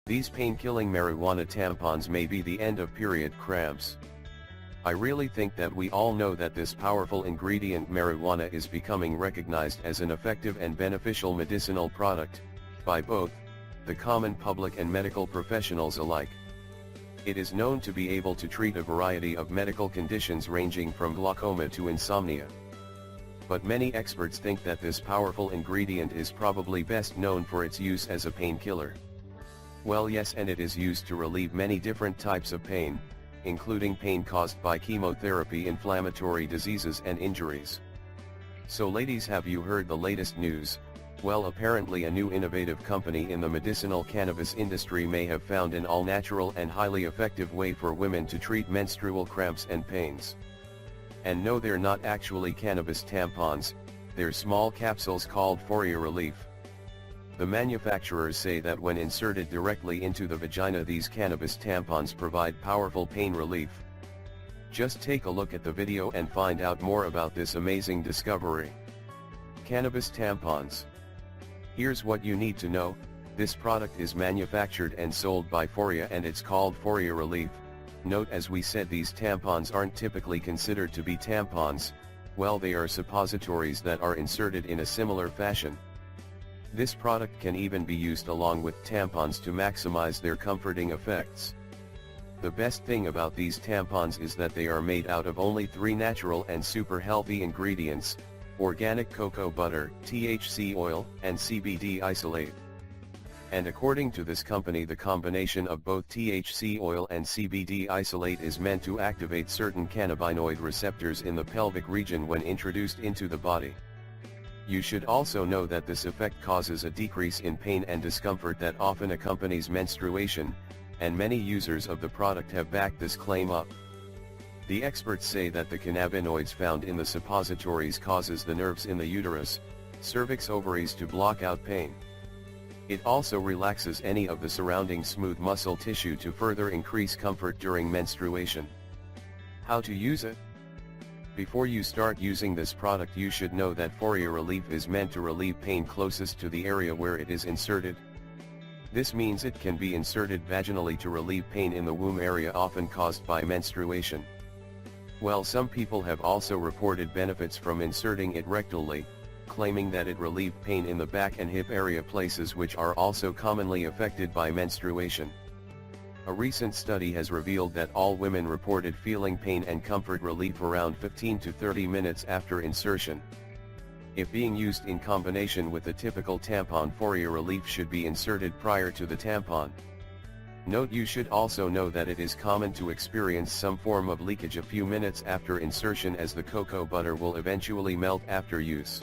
These pain-killing marijuana tampons may be the end of period cramps. I really think that we all know that this powerful ingredient marijuana is becoming recognized as an effective and beneficial medicinal product, by both the common public and medical professionals alike. It is known to be able to treat a variety of medical conditions ranging from glaucoma to insomnia. But many experts think that this powerful ingredient is probably best known for its use as a painkiller. Well, yes, and it is used to relieve many different types of pain, including pain caused by chemotherapy, inflammatory diseases and injuries. So ladies, have you heard the latest news? Well, apparently a new innovative company in the medicinal cannabis industry may have found an all-natural and highly effective way for women to treat menstrual cramps and pains. And no, they're not actually cannabis tampons, they're small capsules called Foria Relief. The manufacturers say that when inserted directly into the vagina, these cannabis tampons provide powerful pain relief. Just take a look at the video and find out more about this amazing discovery. Cannabis tampons. Here's what you need to know: this product is manufactured and sold by Foria and it's called Foria Relief. Note, as we said, these tampons aren't typically considered to be tampons, well, they are suppositories that are inserted in a similar fashion. This product can even be used along with tampons to maximize their comforting effects. The best thing about these tampons is that they are made out of only 3 natural and super healthy ingredients: organic cocoa butter, THC oil, and CBD isolate. And according to this company, the combination of both THC oil and CBD isolate is meant to activate certain cannabinoid receptors in the pelvic region when introduced into the body. You should also know that this effect causes a decrease in pain and discomfort that often accompanies menstruation, and many users of the product have backed this claim up. The experts say that the cannabinoids found in the suppositories causes the nerves in the uterus, cervix, ovaries to block out pain. It also relaxes any of the surrounding smooth muscle tissue to further increase comfort during menstruation. How to use it? Before you start using this product, you should know that Foria Relief is meant to relieve pain closest to the area where it is inserted. This means it can be inserted vaginally to relieve pain in the womb area often caused by menstruation. Well, some people have also reported benefits from inserting it rectally, claiming that it relieved pain in the back and hip area, places which are also commonly affected by menstruation. A recent study has revealed that all women reported feeling pain and comfort relief around 15 to 30 minutes after insertion. If being used in combination with the typical tampon, Foria Relief should be inserted prior to the tampon. Note, you should also know that it is common to experience some form of leakage a few minutes after insertion, as the cocoa butter will eventually melt after use.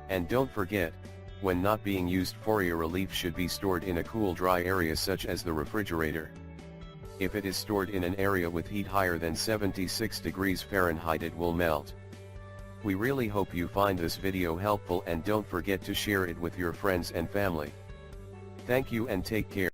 And don't forget, when not being used, Foria Relief should be stored in a cool, dry area such as the refrigerator. If it is stored in an area with heat higher than 76 degrees Fahrenheit, it will melt. We really hope you find this video helpful, and don't forget to share it with your friends and family. Thank you and take care.